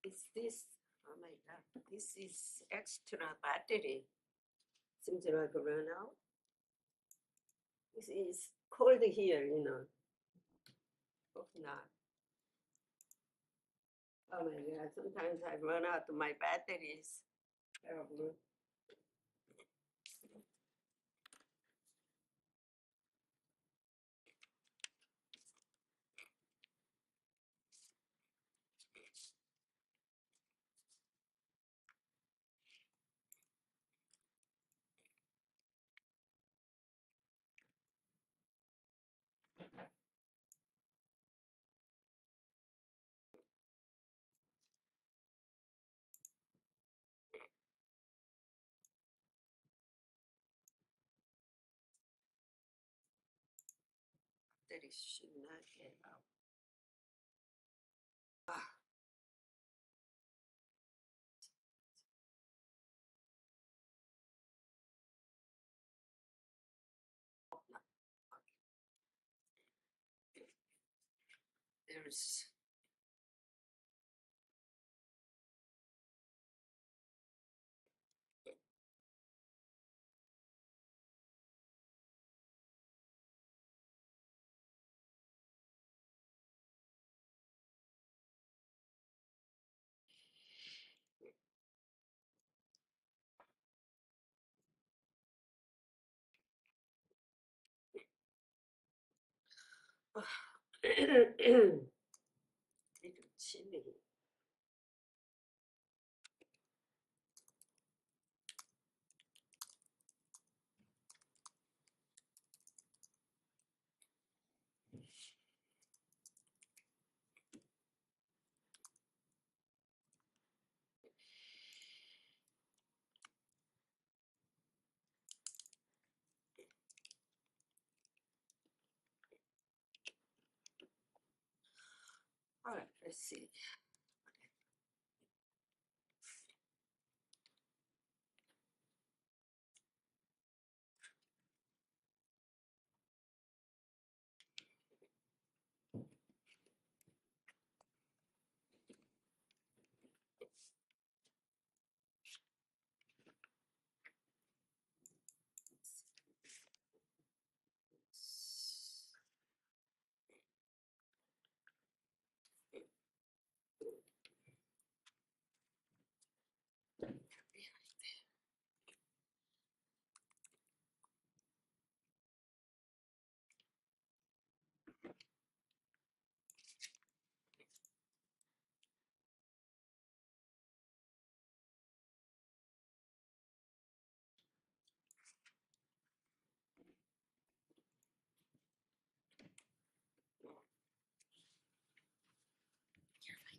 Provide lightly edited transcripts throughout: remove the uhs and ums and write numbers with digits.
Is this, oh my God, this is extra battery. Seems like run out. This is cold here, you know. Hope not. Oh my God, sometimes I run out of my batteries. Terrible. Battery should not get out. Ah. There's little chilly. All right, let's see.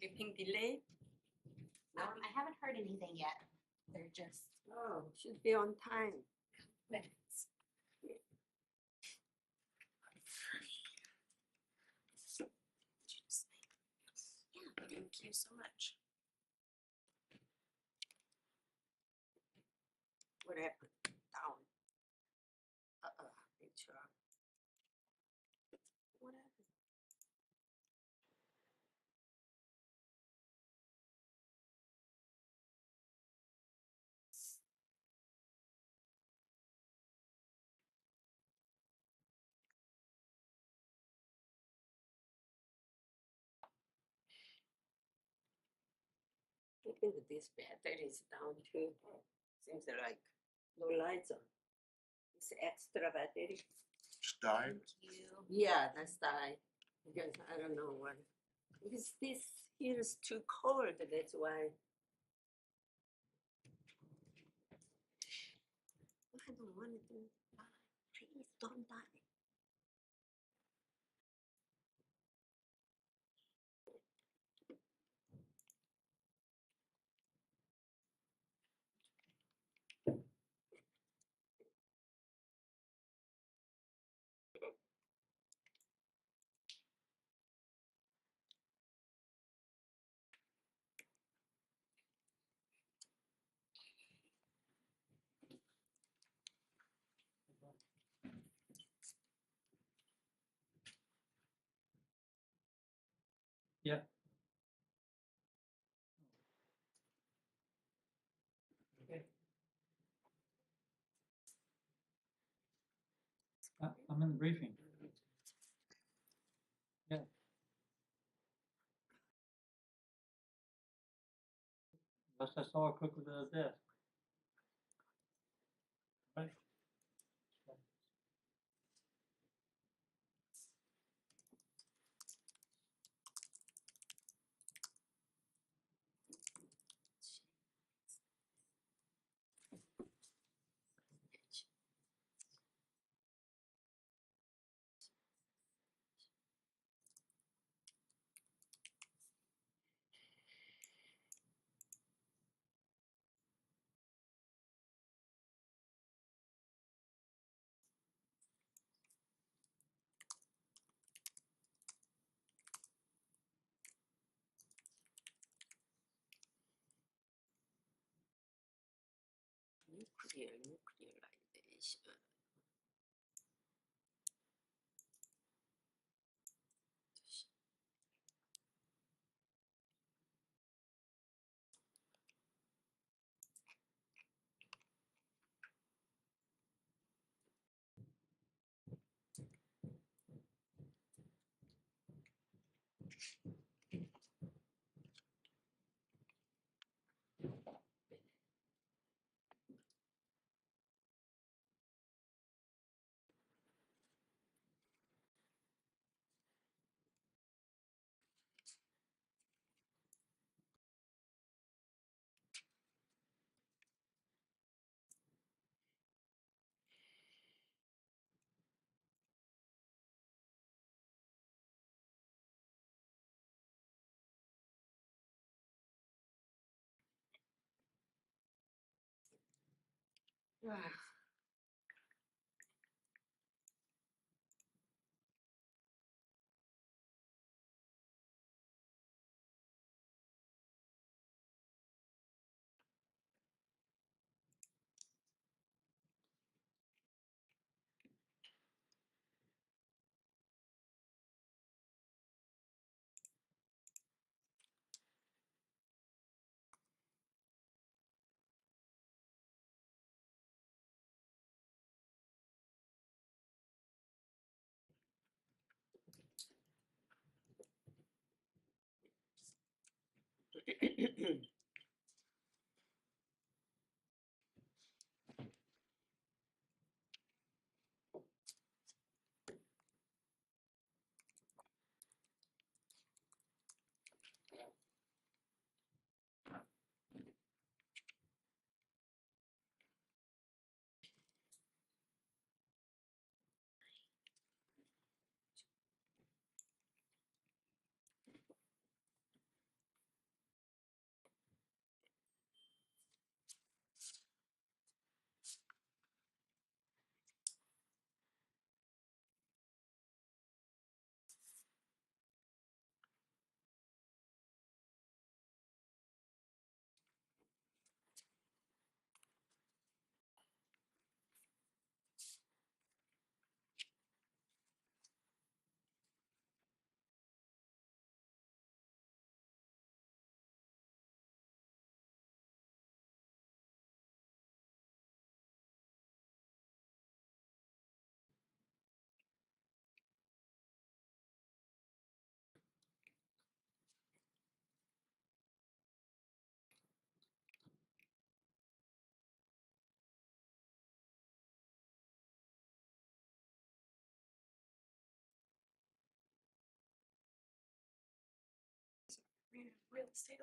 Anything delayed? I haven't heard anything yet. They're just Oh, should be on time. minutes. Yeah, thank you so much. What happened? Down. It's what happened? I think that this battery is down too. Seems like no lights on. It's extra battery. Stein. Thank you. Yeah, that's die. Because I don't know what. Because this here is too cold, that's why. I don't want it to die. Please don't die. Okay. I'm in the briefing. Yeah. Unless I saw a cook with a desk. Right. nuclearization. Real estate.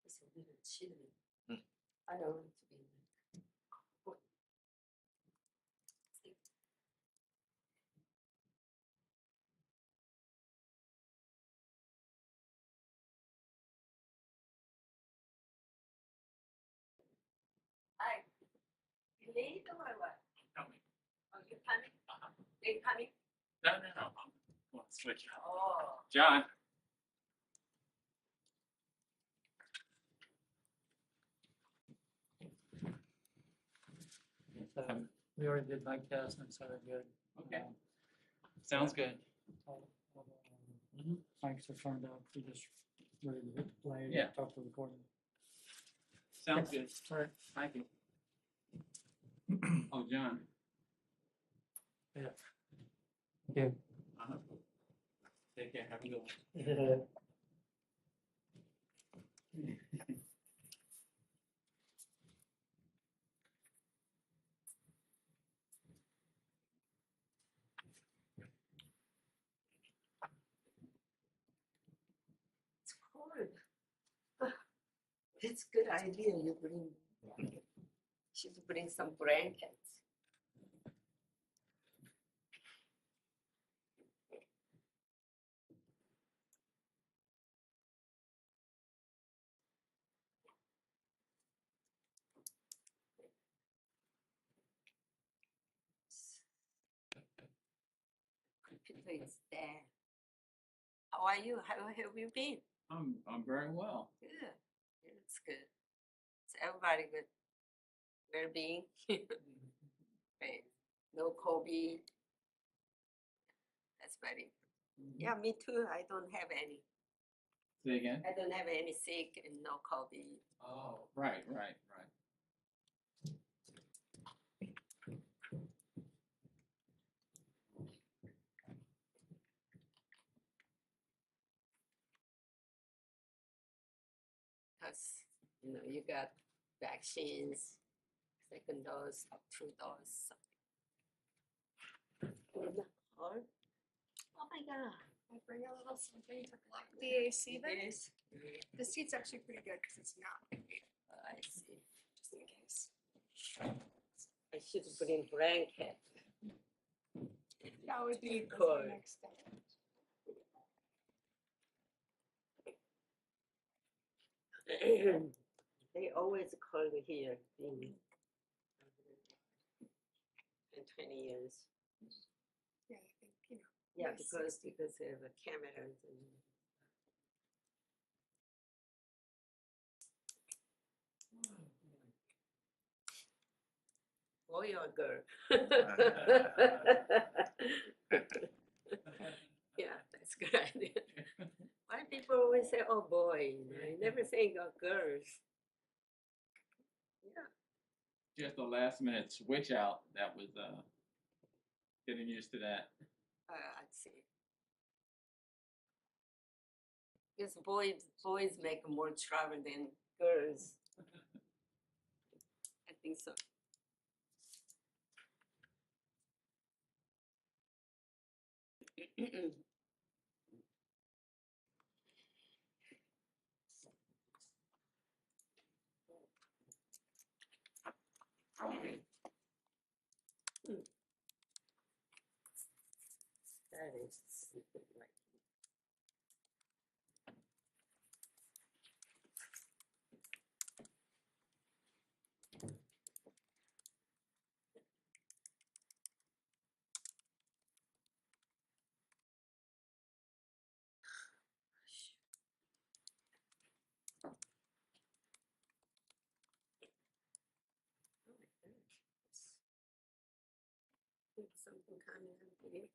It's a little chilly. I don't want to be in there. Hi. You late or what? Coming. Oh, you coming? They coming? No. Come on, switch. Oh. John. So we already did mic test and so they're good. Okay. Sounds good. Mics are turned up. We just ready to hit the play. Yeah. Talk to the recording. Sounds good. All right. Thank you. Oh, John. Yeah. Uh-huh. Take care. Have a good one. It's cold. It's a good idea you should bring some blankets. Computer is there. How are you? How have you been? I'm very well. Good. It's good. It's everybody good. Well-being. Right. No COVID. That's very. Yeah, me too. I don't have any. Say again? I don't have any sick and no COVID. Oh, right. Because you got vaccines, second dose, 2 dose. Hard. Oh my God. I bring a little something to block the AC then. Yes. The seat's actually pretty good because it's not, I see. just in case. I should bring blanket. That would be Cool. the next step. They always call me here in 20 years. Yeah, I think, Yeah, Yes, because 60. they have a cameras and. Boy or girl? Yeah, that's a good idea. Why people always say, "Oh boy," you never think of girls. Yeah. Just a last minute switch out. That was getting used to that. I see. Because boys make more trouble than girls. I think so. That is right. Something kind of weird.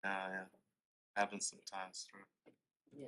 Yeah. Happens sometimes. Yeah.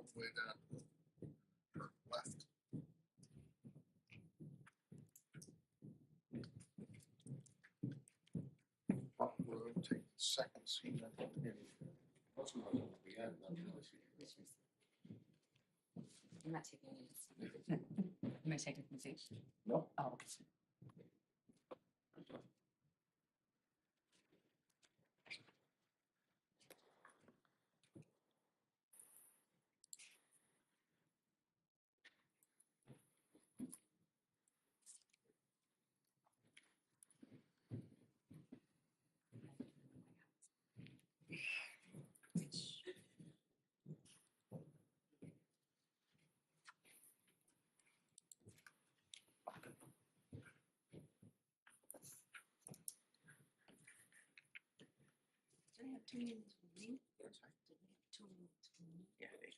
all the way down to her left. Front row, take the second seat. I'm not taking any. Am I taking the seat? No. Oh, okay. Do I have 2 minutes for me? Do we have 2 minutes for me? Yeah, they do.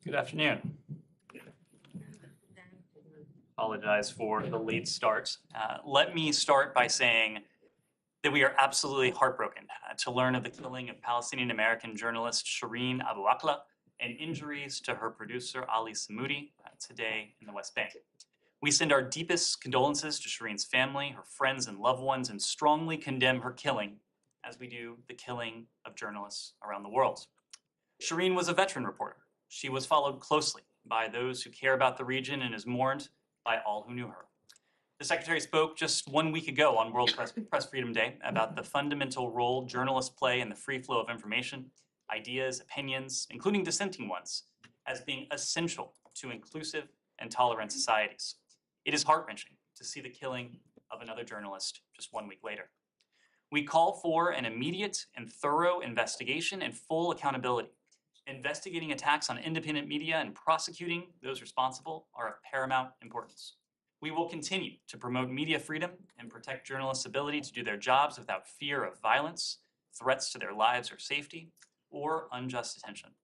Good afternoon. Apologize for the late start. Let me start by saying that we are absolutely heartbroken to learn of the killing of Palestinian-American journalist Shireen Abu Akleh and injuries to her producer Ali Samudi today in the West Bank. We send our deepest condolences to Shireen's family, her friends and loved ones, and strongly condemn her killing, as we do the killing of journalists around the world. Shireen was a veteran reporter. She was followed closely by those who care about the region and is mourned by all who knew her. The Secretary spoke just 1 week ago on World Press Freedom Day about the fundamental role journalists play in the free flow of information, ideas, opinions, including dissenting ones, as being essential to inclusive and tolerant societies. It is heart-wrenching to see the killing of another journalist just 1 week later. We call for an immediate and thorough investigation and full accountability. Investigating attacks on independent media and prosecuting those responsible are of paramount importance. We will continue to promote media freedom and protect journalists' ability to do their jobs without fear of violence, threats to their lives or safety, or unjust detention.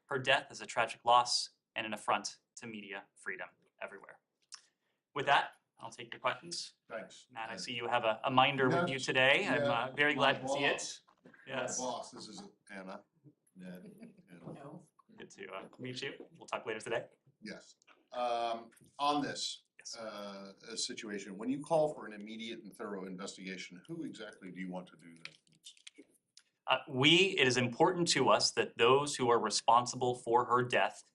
Her death is a tragic loss and an affront to media freedom everywhere. With that, I'll take your questions. Thanks. Matt, I see you have a minder with you today. Yeah, I'm very glad to see it. Yes. My boss, this is Anna. Ned, Anna. Good to meet you. We'll talk later today. Yes. On this situation, when you call for an immediate and thorough investigation, who exactly do you want to do that? It is important to us that those who are responsible for her death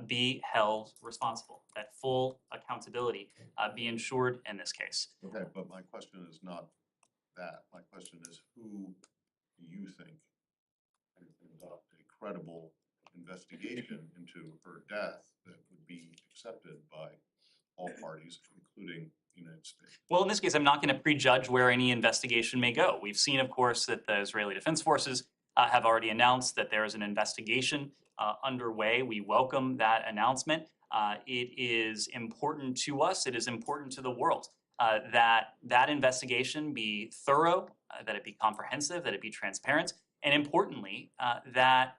be held responsible, that full accountability be ensured in this case. Okay, but my question is not that. My question is, who do you think can conduct a credible investigation into her death that would be accepted by all parties, including the United States? Well, in this case, I'm not going to prejudge where any investigation may go. We've seen, of course, that the Israeli Defense Forces have already announced that there is an investigation underway. We welcome that announcement. It is important to us, it is important to the world that investigation be thorough, that it be comprehensive, that it be transparent, and importantly, that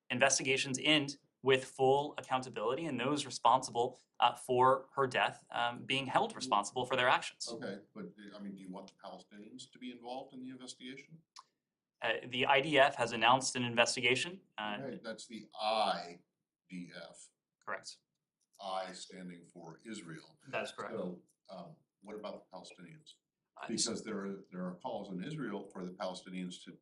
investigations end with full accountability and those responsible for her death being held responsible for their actions. Okay, but I mean, do you want the Palestinians to be involved in the investigation? The IDF has announced an investigation. Okay, that's the IDF. Correct. I standing for Israel. That is correct. So, what about the Palestinians? Because there are calls in Israel for the Palestinians to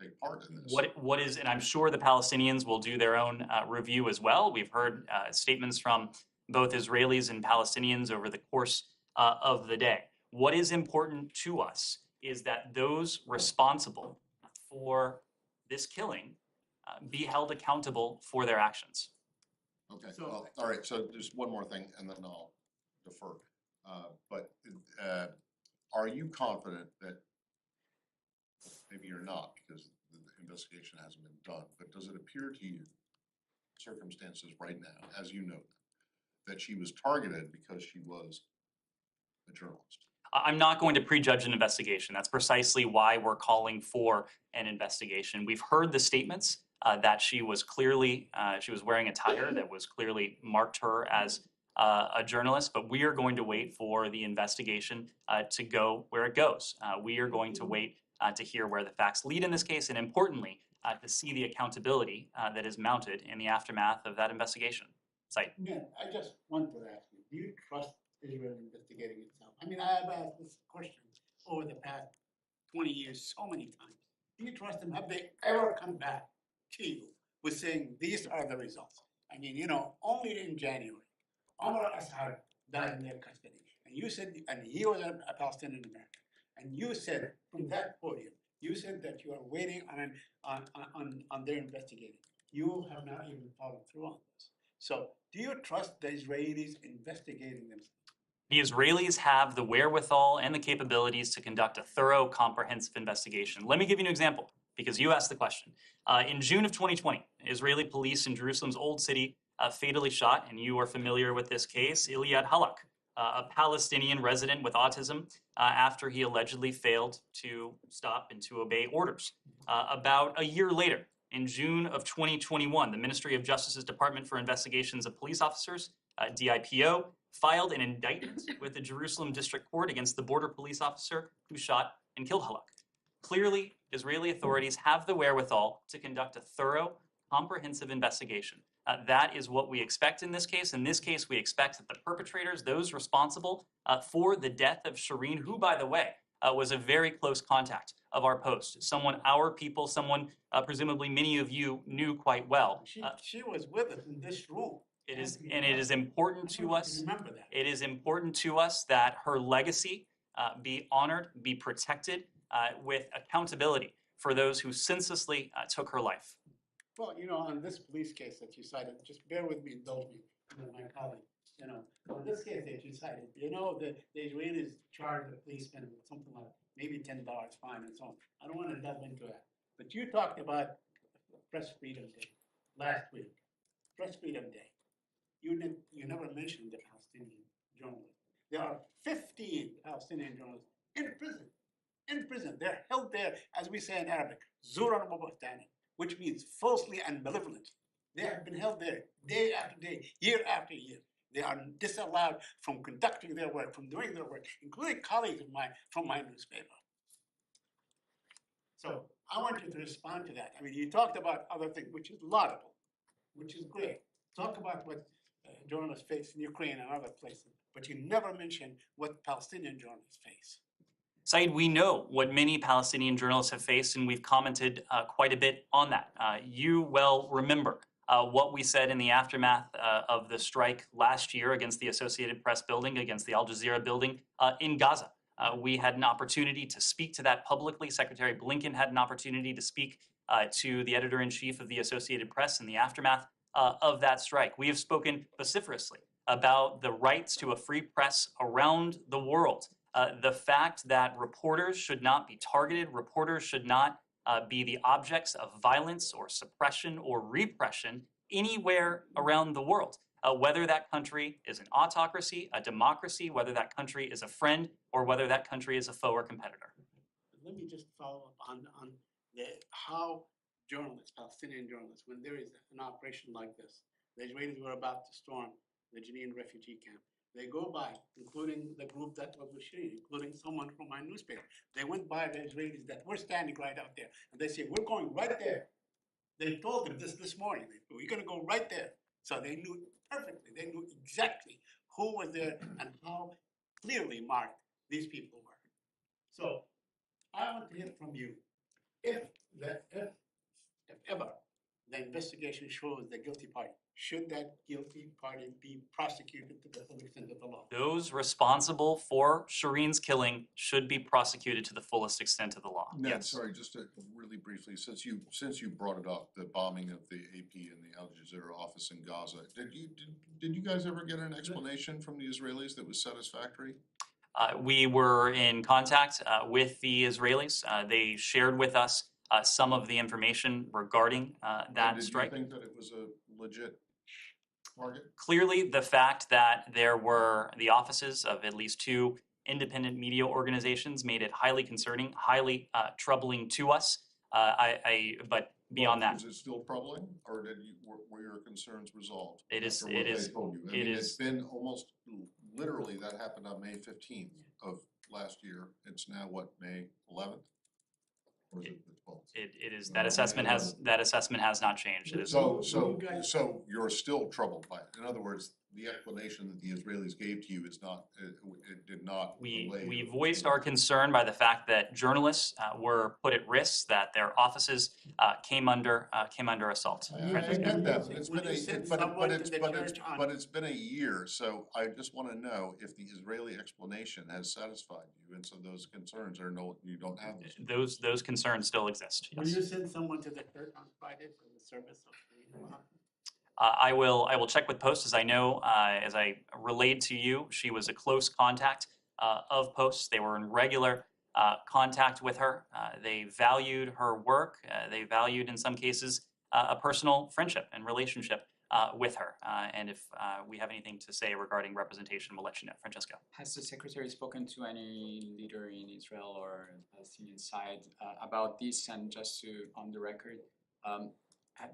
take part in this. What is, and I'm sure the Palestinians will do their own review as well. We've heard statements from both Israelis and Palestinians over the course of the day. What is important to us is that those responsible for this killing be held accountable for their actions. Okay, well, all right, so just one more thing and then I'll defer. But are you confident that, maybe you're not because the investigation hasn't been done, but does it appear to you, circumstances right now, as you know, that she was targeted because she was a journalist? I'm not going to prejudge an investigation. That's precisely why we're calling for an investigation. We've heard the statements that she was clearly, she was wearing attire that was clearly marked her as a journalist, but we are going to wait for the investigation to go where it goes. We are going to wait to hear where the facts lead in this case, and importantly, to see the accountability that is mounted in the aftermath of that investigation. Said. Yeah, I just want to ask you, do you trust Israel investigating itself? I mean, I have asked this question over the past 20 years so many times. Do you trust them? Have they ever come back to you with saying these are the results? I mean, you know, only in January, Omar Assad died in their custody. And you said, and he was a Palestinian American. And you said from that podium, you said that you are waiting on their investigating. You have not even followed through on this. So do you trust the Israelis investigating themselves? The Israelis have the wherewithal and the capabilities to conduct a thorough, comprehensive investigation. Let me give you an example, because you asked the question. In June of 2020, Israeli police in Jerusalem's Old City fatally shot, and you are familiar with this case, HAYLI.AM, a Palestinian resident with autism, after he allegedly failed to stop and to obey orders. About a year later, in June of 2021, the Ministry of Justice's Department for Investigations of Police Officers, DIPO, filed an indictment with the Jerusalem District Court against the border police officer who shot and killed Halak. Clearly, Israeli authorities have the wherewithal to conduct a thorough, comprehensive investigation. That is what we expect in this case. In this case, we expect that the perpetrators, those responsible for the death of Shireen, who, by the way, was a very close contact of our post, someone our people, someone presumably many of you knew quite well. She was with us in this room. It is important to us. Remember that. It is important to us that her legacy be honored, be protected with accountability for those who senselessly took her life. Well, you know, on this police case that you cited, just bear with me, indulge me, my colleague. You know, on this case that you cited, you know, the Israelis charged the policeman with something like maybe $10 fine and so on. I don't want to delve into that. But you talked about Press Freedom Day last week. Press Freedom Day. You never mentioned the Palestinian journalists. There are 15 Palestinian journalists in prison. In prison. They're held there, as we say in Arabic, zuran wa buhtanan, which means falsely and malevolent. They have been held there day after day, year after year. They are disallowed from conducting their work, from doing their work, including colleagues of mine from my newspaper. So I want you to respond to that. I mean, you talked about other things, which is laudable, which is great. Talk about what journalists face in Ukraine and other places, but you never mention what Palestinian journalists face. Saeed, we know what many Palestinian journalists have faced, and we've commented quite a bit on that. You well remember what we said in the aftermath of the strike last year against the Associated Press building, against the Al Jazeera building in Gaza. We had an opportunity to speak to that publicly. Secretary Blinken had an opportunity to speak to the editor-in-chief of the Associated Press in the aftermath of that strike. We have spoken vociferously about the rights to a free press around the world. The fact that reporters should not be targeted, reporters should not be the objects of violence or suppression or repression anywhere around the world, whether that country is an autocracy, a democracy, whether that country is a friend, or whether that country is a foe or competitor. Let me just follow up on how journalists, Palestinian journalists, when there is an operation like this, the Israelis were about to storm the Jenin refugee camp. They go by, including the group that was with Shireen, including someone from my newspaper. They went by the Israelis that were standing right out there, and they said, "We're going right there." They told them this morning, "We're going to go right there." So they knew perfectly. They knew exactly who was there and how clearly marked these people were. So I want to hear from you. If ever the investigation shows the guilty party, should that guilty party be prosecuted to the full extent of the law? Those responsible for Shireen's killing should be prosecuted to the fullest extent of the law. Ned, Yes. sorry, just really briefly, since you brought it up, the bombing of the AP and the Al Jazeera office in Gaza, did you guys ever get an explanation from the Israelis that was satisfactory? We were in contact with the Israelis. They shared with us some of the information regarding that strike. Did you think that it was a legit target? Clearly, the fact that there were the offices of at least two independent media organizations made it highly concerning, highly troubling to us. But beyond that. Is it still troubling, or were your concerns resolved? It is- after what it is- they told you? I it mean, is- it's been almost, literally, that happened on May 15th of last year. It's now what, May 11th? Or is it the 12th? It is, No, that assessment has, May that assessment has not changed. It is, So you're still troubled by it. In other words, the explanation that the Israelis gave to you is not, it did not we relay your voiced our concern by the fact that journalists were put at risk, that their offices came under assault. I get that, but it's When been you send someone to the church on- but it's been a year, so I just wanna know if the Israeli explanation has satisfied you, and so those concerns are no, you don't have those. Those concerns still exist, When yes. you send someone to the church on Friday for the service of the I will check with Post, as I know, as I relayed to you, she was a close contact of Post. They were in regular contact with her. They valued her work. They valued, in some cases, a personal friendship and relationship with her. And if we have anything to say regarding representation, we'll let you know. Francesco. Has the secretary spoken to any leader in Israel or Palestinian side about this? And just to, on the record,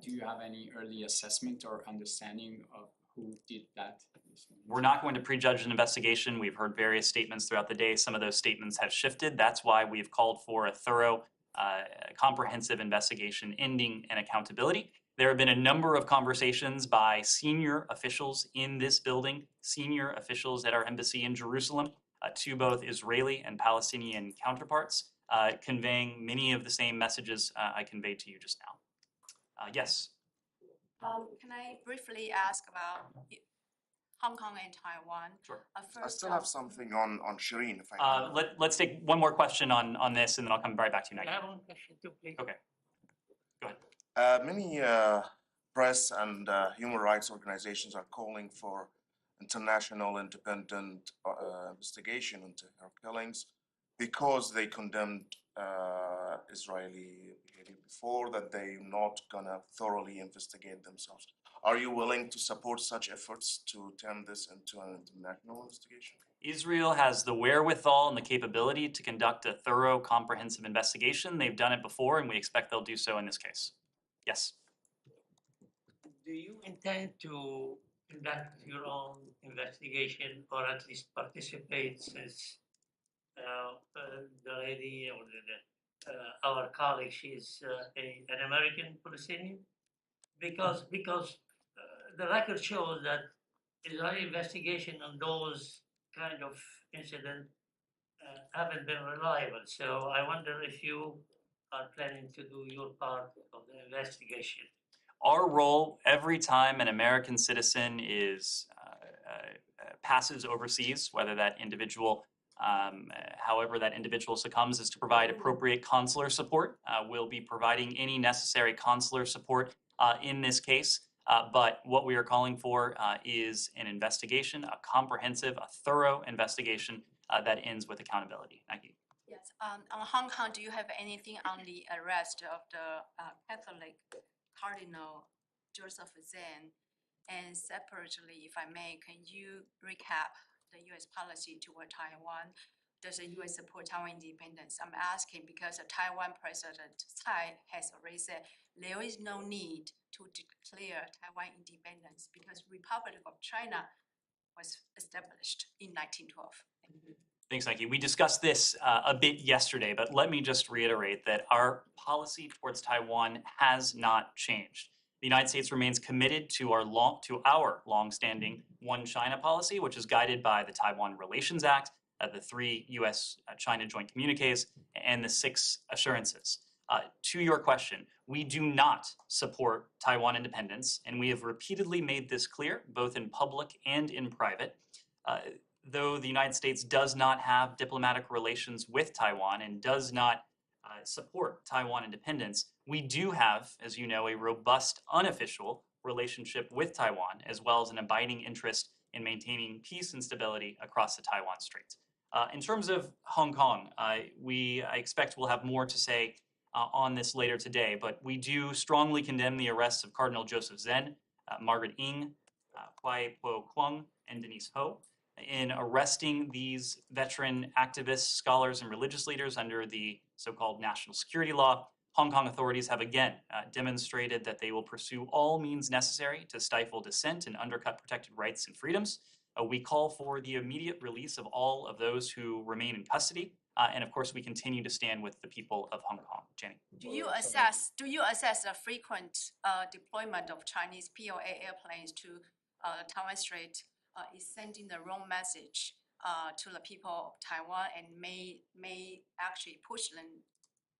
do you have any early assessment or understanding of who did that? We're not going to prejudge an investigation. We've heard various statements throughout the day. Some of those statements have shifted. That's why we've called for a thorough, comprehensive investigation ending in accountability. There have been a number of conversations by senior officials in this building, senior officials at our embassy in Jerusalem, to both Israeli and Palestinian counterparts, conveying many of the same messages I conveyed to you just now. Yes. Can I briefly ask about Hong Kong and Taiwan? Sure. I still have something on Shireen, if I can. Let's take one more question on this, and then I'll come right back to you, I Nike. have one question too, please. Okay. Go ahead. Many press and human rights organizations are calling for international independent investigation into her killings because they condemned Israeli behavior before, that they're not gonna thoroughly investigate themselves. Are you willing to support such efforts to turn this into an international investigation? Israel has the wherewithal and the capability to conduct a thorough, comprehensive investigation. They've done it before, and we expect they'll do so in this case. Yes. Do you intend to conduct your own investigation, or at least participate, since the lady or our colleague, she's an American Palestinian? Because the record shows that Israeli investigation on those kind of incidents haven't been reliable. So I wonder if you are planning to do your part of the investigation. Our role every time an American citizen is passes overseas, whether that individual, however that individual succumbs, is to provide appropriate consular support. We'll be providing any necessary consular support in this case. But what we are calling for is an investigation, a comprehensive, a thorough investigation that ends with accountability. Nike. Yes. On Hong Kong, do you have anything on the arrest of the Catholic Cardinal Joseph Zen? And separately, if I may, can you recap the U.S. policy toward Taiwan? Does the U.S. support Taiwan independence? I'm asking because the Taiwan President Tsai has already said there is no need to declare Taiwan independence because Republic of China was established in 1912. Thanks, Nike. We discussed this a bit yesterday, but let me just reiterate that our policy towards Taiwan has not changed. The United States remains committed to our long-standing One China policy, which is guided by the Taiwan Relations Act, the 3 U.S.-China joint communiques, and the 6 assurances. To your question, we do not support Taiwan independence, and we have repeatedly made this clear, both in public and in private. Though the United States does not have diplomatic relations with Taiwan and does not support Taiwan independence, we do have, as you know, a robust unofficial relationship with Taiwan, as well as an abiding interest in maintaining peace and stability across the Taiwan Strait. In terms of Hong Kong, I expect we'll have more to say on this later today, but we do strongly condemn the arrests of Cardinal Joseph Zen, Margaret Ng, Kwai Po Kwong, and Denise Ho in arresting these veteran activists, scholars, and religious leaders under the so-called national security law. Hong Kong authorities have again demonstrated that they will pursue all means necessary to stifle dissent and undercut protected rights and freedoms. We call for the immediate release of all of those who remain in custody. And of course, we continue to stand with the people of Hong Kong. Jenny. Do you assess the frequent deployment of Chinese PLA airplanes to Taiwan Strait is sending the wrong message to the people of Taiwan and may actually push them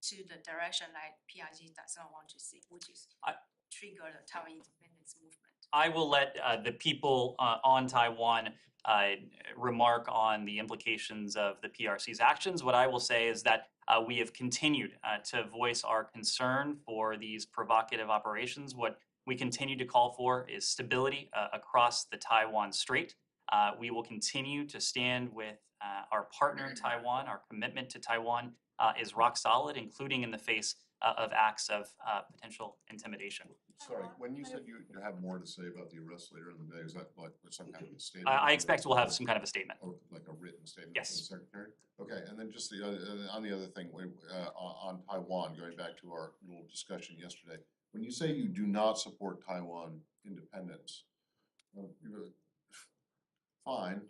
to the direction like PRG does not want to see, which is trigger the Taiwan independence movement? I will let the people on Taiwan remark on the implications of the PRC's actions. What I will say is that we have continued to voice our concern for these provocative operations. What we continue to call for is stability across the Taiwan Strait. We will continue to stand with our partner Taiwan. Our commitment to Taiwan is rock solid, including in the face of acts of potential intimidation. Sorry, when you said you have more to say about the arrest later in the day, is that like some kind of a statement? I expect we'll have some kind of a statement. Or like a written statement Yes. from the Secretary? Okay, and then just the other, on the other thing, on Taiwan, going back to our little discussion yesterday, when you say you do not support Taiwan independence, fine,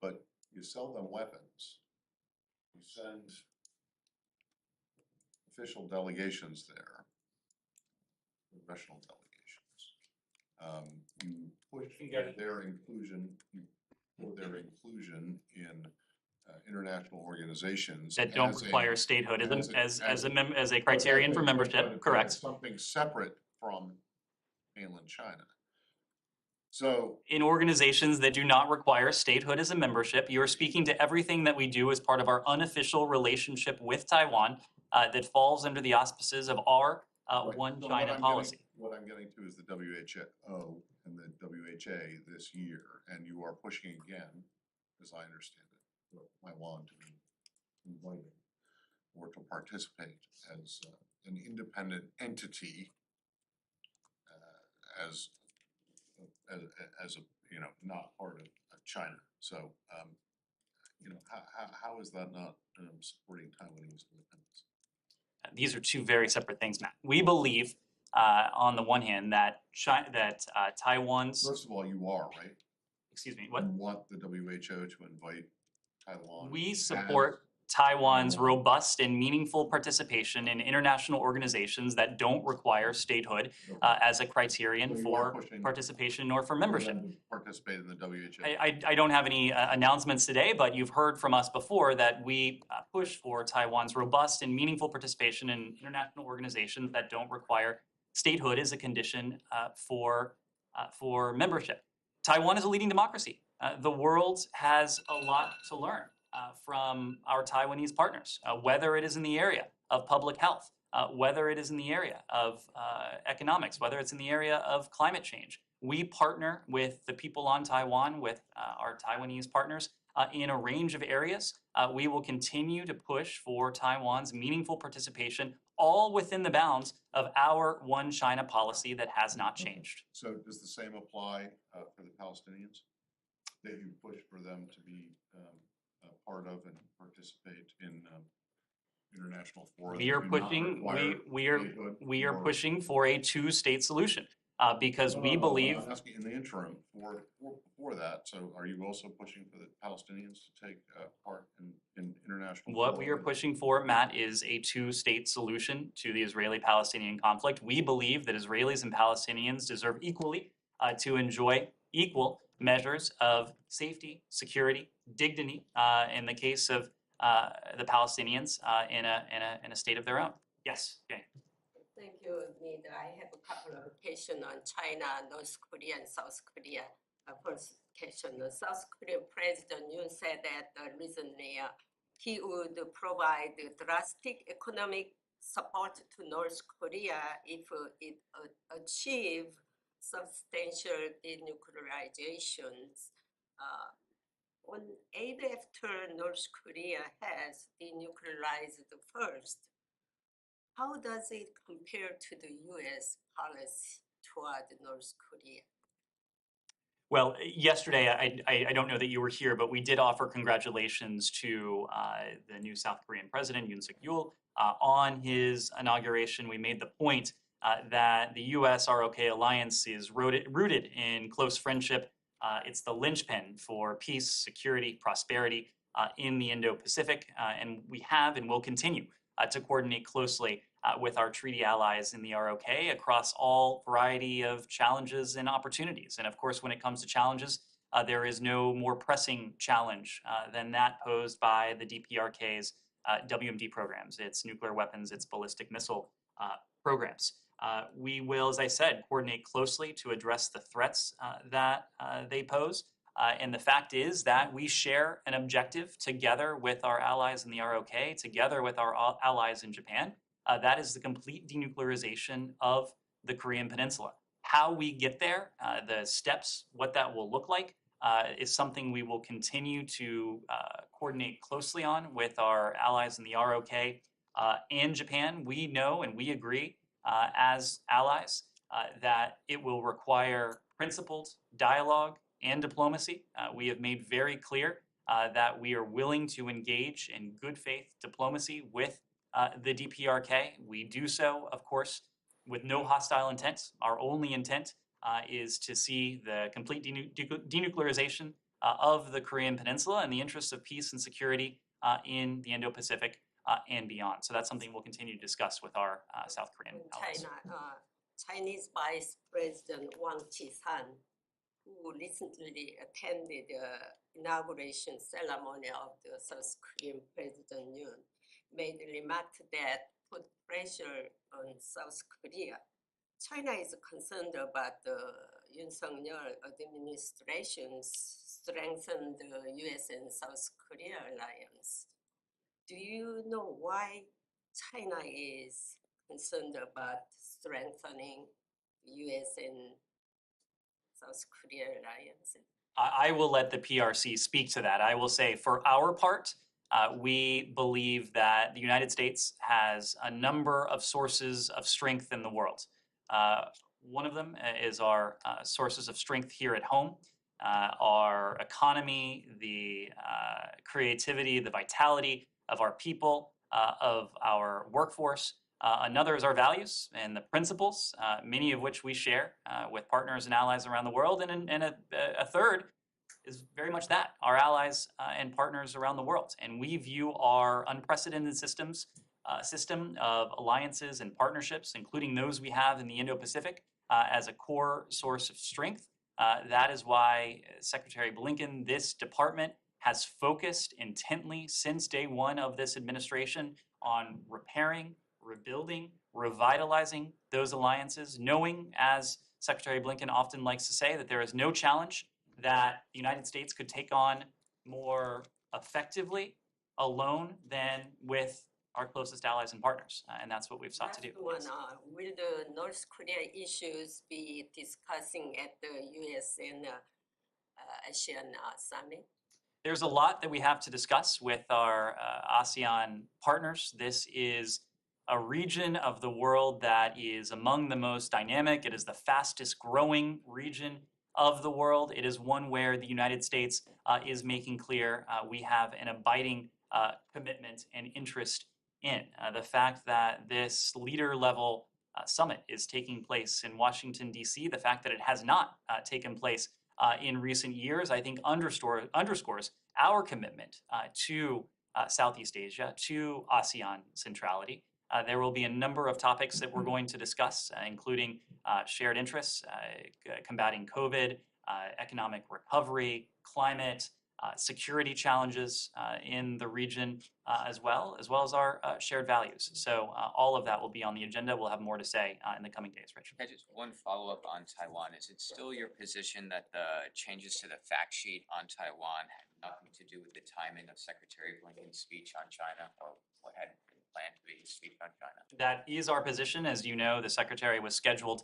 but you sell them weapons. You send official delegations there, professional delegations. You push for their inclusion, in international organizations That don't require statehood as a criterion for membership, correct. Something separate from mainland China. So in organizations that do not require statehood as a membership, you're speaking to everything that we do as part of our unofficial relationship with Taiwan that falls under the auspices of our One China policy. What I'm getting to is the WHO and the WHA this year, and you are pushing again, as I understand it, Taiwan to be invited or to participate as an independent entity, as a not part of China. So how is that not supporting Taiwanese independence? These are two very separate things, Matt. We believe, on the one hand, that Taiwan's. First of all, you are right. Excuse me. What? You want the WHO to invite Taiwan. We support Taiwan's robust and meaningful participation in international organizations that don't require statehood as a criterion for participation or for membership. Participate in the WHO. I don't have any announcements today, but you've heard from us before that we push for Taiwan's robust and meaningful participation in international organizations that don't require statehood as a condition for membership. Taiwan is a leading democracy. The world has a lot to learn from our Taiwanese partners, whether it is in the area of public health, whether it is in the area of economics, whether it's in the area of climate change. We partner with the people on Taiwan, with our Taiwanese partners in a range of areas. We will continue to push for Taiwan's meaningful participation, all within the bounds of our One China policy that has not changed. So does the same apply for the Palestinians? That you push for them to be part of and participate in international forums? We are pushing for a two-state solution because we believe. I'm asking in the interim for that. So are you also pushing for the Palestinians to take part in international? What we are pushing for, Matt, is a two-state solution to the Israeli-Palestinian conflict. We believe that Israelis and Palestinians deserve equally to enjoy equal measures of safety, security, dignity in the case of the Palestinians in a state of their own. Yes, Jane. Thank you, Nida. I have a couple of questions on China, North Korea, and South Korea. First question, the South Korean President Yoon said that recently he would provide drastic economic support to North Korea if it achieves substantial denuclearizations. On 8 after North Korea has denuclearized first, how does it compare to the U.S. policy toward North Korea? Well, yesterday, I don't know that you were here, but we did offer congratulations to the new South Korean president, Yoon Suk-yeol, On his inauguration, we made the point that the U.S. ROK alliance is rooted in close friendship. It's the linchpin for peace, security, prosperity in the Indo-Pacific, and we have and will continue to coordinate closely with our treaty allies in the ROK across all variety of challenges and opportunities. And of course, when it comes to challenges, there is no more pressing challenge than that posed by the DPRK's WMD programs, its nuclear weapons, its ballistic missile programs. We will, as I said, coordinate closely to address the threats that they pose. And the fact is that we share an objective together with our allies in the ROK, together with our allies in Japan. That is the complete denuclearization of the Korean Peninsula. How we get there, the steps, what that will look like, is something we will continue to coordinate closely on with our allies in the ROK and Japan. We know and we agree as allies that it will require principled dialogue and diplomacy. We have made very clear that we are willing to engage in good faith diplomacy with the DPRK. We do so, of course, with no hostile intent. Our only intent is to see the complete denuclearization of the Korean Peninsula in the interests of peace and security in the Indo-Pacific and beyond. So that's something we'll continue to discuss with our South Korean allies. Chinese Vice President Wang Qishan, who recently attended the inauguration ceremony of the South Korean President Yoon, made a remark that put pressure on South Korea. China is concerned about the Yoon Suk-yeol administration's strengthen the U.S. and South Korea alliance. Do you know why China is concerned about strengthening the U.S. and South Korea alliance? I will let the PRC speak to that. I will say, for our part, we believe that the United States has a number of sources of strength in the world. One of them is our sources of strength here at home, our economy, the creativity, the vitality of our people, of our workforce. Another is our values and the principles, many of which we share with partners and allies around the world. And a third is very much that, our allies and partners around the world. And we view our unprecedented system of alliances and partnerships, including those we have in the Indo-Pacific, as a core source of strength. That is why Secretary Blinken, this department, has focused intently since day one of this administration on repairing, rebuilding, revitalizing those alliances, knowing, as Secretary Blinken often likes to say, that there is no challenge that the United States could take on more effectively alone than with our closest allies and partners. And that's what we've sought to do. Will the North Korea issues be discussing at the U.S. and ASEAN summit? There's a lot that we have to discuss with our ASEAN partners. This is a region of the world that is among the most dynamic. It is the fastest growing region of the world. It is one where the United States is making clear we have an abiding commitment and interest in. The fact that this leader-level summit is taking place in Washington, D.C., the fact that it has not taken place in recent years, I think underscores our commitment to Southeast Asia, to ASEAN centrality. There will be a number of topics that we're going to discuss, including shared interests, combating COVID, economic recovery, climate, security challenges in the region, as well as our shared values. So all of that will be on the agenda. We'll have more to say in the coming days, Richard. Okay, just one follow-up on Taiwan. Is it still your position that the changes to the fact sheet on Taiwan had nothing to do with the timing of Secretary Blinken's speech on China, or what had been planned to be his speech on China? That is our position. As you know, the Secretary was scheduled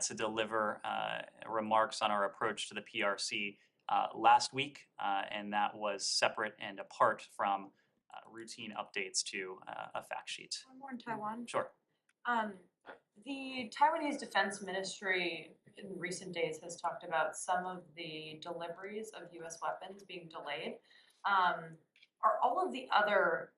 to deliver remarks on our approach to the PRC last week, and that was separate and apart from routine updates to a fact sheet. One more in Taiwan. Sure. The Taiwanese Defense Ministry in recent days has talked about some of the deliveries of U.S. weapons being delayed. Are all of the other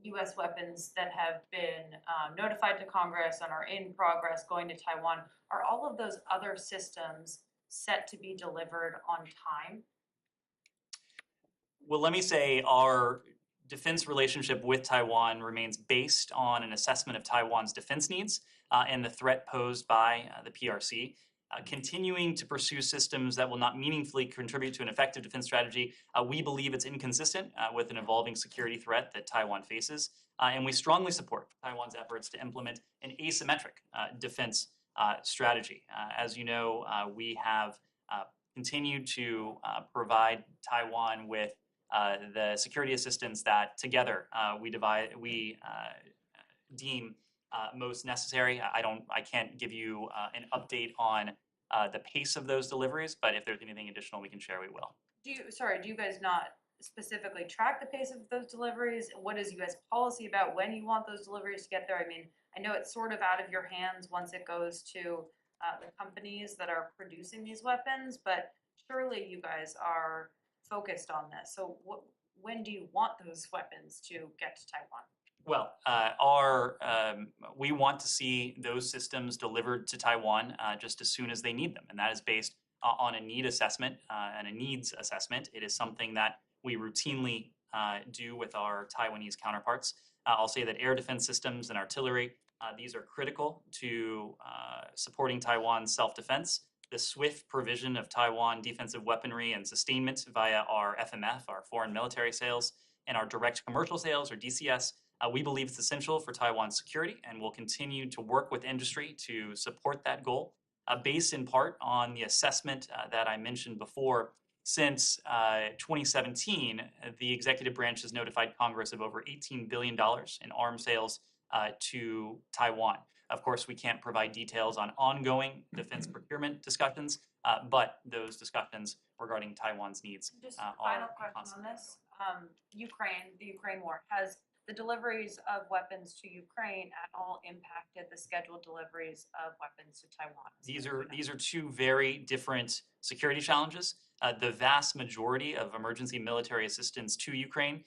US weapons that have been notified to Congress and are in progress going to Taiwan, are all of those other systems set to be delivered on time? Well, let me say our defense relationship with Taiwan remains based on an assessment of Taiwan's defense needs and the threat posed by the PRC. Continuing to pursue systems that will not meaningfully contribute to an effective defense strategy, we believe it's inconsistent with an evolving security threat that Taiwan faces. And we strongly support Taiwan's efforts to implement an asymmetric defense strategy. As you know, we have continued to provide Taiwan with the security assistance that together we deem most necessary. I can't give you an update on the pace of those deliveries, but if there's anything additional we can share, we will. Do you guys not specifically track the pace of those deliveries? What is US policy about when you want those deliveries to get there? I mean, I know it's sort of out of your hands once it goes to the companies that are producing these weapons, but surely you guys are focused on this. So when do you want those weapons to get to Taiwan? Well, we want to see those systems delivered to Taiwan just as soon as they need them, and that is based on a need assessment and a needs assessment. It is something that we routinely do with our Taiwanese counterparts. I'll say that air defense systems and artillery, these are critical to supporting Taiwan's self-defense. The swift provision of Taiwan defensive weaponry and sustainment via our FMF, our foreign military sales, and our direct commercial sales, or DCS, we believe it's essential for Taiwan's security, and we'll continue to work with industry to support that goal, based in part on the assessment that I mentioned before. Since 2017, the executive branch has notified Congress of over $18 billion in arms sales to Taiwan. Of course, we can't provide details on ongoing defense procurement discussions, but those discussions regarding Taiwan's needs Just are final question on constantly this. The Ukraine war, has the deliveries of weapons to Ukraine at all impacted the scheduled deliveries of weapons to Taiwan? These are two very different security challenges. The vast majority of emergency military assistance to Ukraine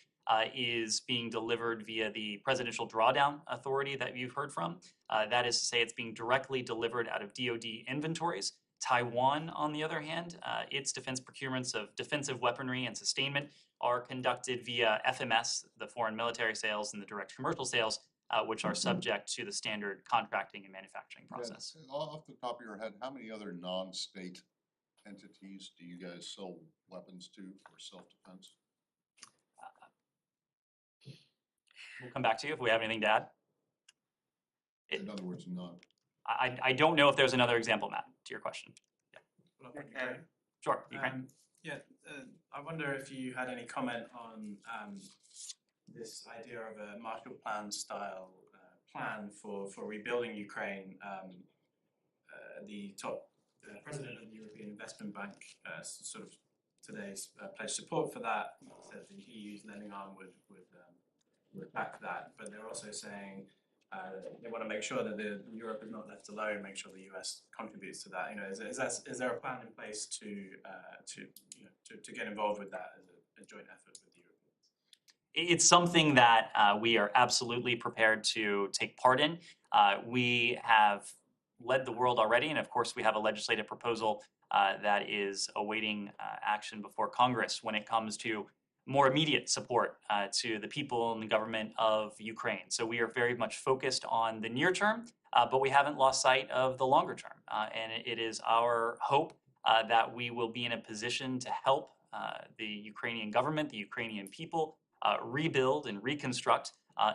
is being delivered via the Presidential Drawdown Authority that you've heard from. That is to say, it's being directly delivered out of DoD inventories. Taiwan, on the other hand, its defense procurements of defensive weaponry and sustainment are conducted via FMS, the foreign military sales, and the direct commercial sales, which are subject to the standard contracting and manufacturing process. Yeah, off the top of your head, how many other non-state entities do you guys sell weapons to for self-defense? We'll come back to you if we have anything to add. In other words, none. I don't know if there's another example, Matt, to your question. Okay. Sure, Ukraine. I wonder if you had any comment on this idea of a Marshall Plan style plan for rebuilding Ukraine. The top president of the European Investment Bank sort of today pledged support for that. Said the EU's lending arm would back that, but they're also saying they want to make sure that Europe is not left alone, make sure the US contributes to that. You know, is there a plan in place to get involved with that as a joint effort with the Europeans? It's something that we are absolutely prepared to take part in. We have led the world already, and of course we have a legislative proposal that is awaiting action before Congress when it comes to more immediate support to the people and the government of Ukraine. So we are very much focused on the near term, but we haven't lost sight of the longer term. And it is our hope that we will be in a position to help the Ukrainian government, the Ukrainian people, rebuild and reconstruct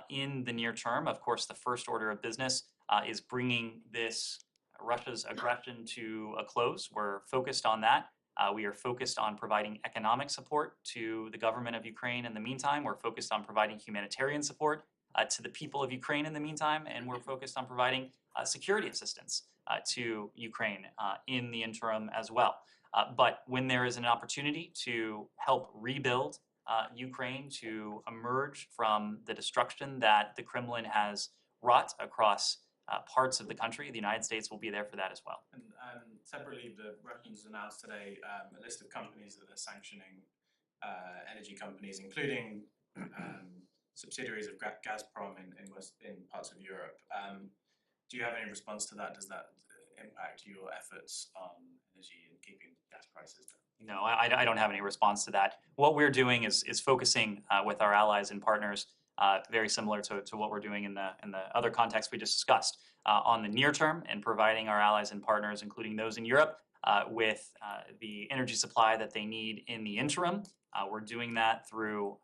in the near term. Of course, the first order of business is bringing this Russia's aggression to a close. We're focused on that. We are focused on providing economic support to the government of Ukraine in the meantime. We're focused on providing humanitarian support to the people of Ukraine in the meantime. And we're focused on providing security assistance to Ukraine in the interim as well. But when there is an opportunity to help rebuild Ukraine to emerge from the destruction that the Kremlin has wrought across parts of the country, the United States will be there for that as well. And separately, the Russians announced today a list of companies that are sanctioning energy companies, including subsidiaries of Gazprom in parts of Europe. Do you have any response to that? Does that impact your efforts on energy and keeping gas prices down? No, I don't have any response to that. What we're doing is focusing with our allies and partners, very similar to what we're doing in the other context we just discussed, on the near term and providing our allies and partners, including those in Europe, with the energy supply that they need in the interim. We're doing that through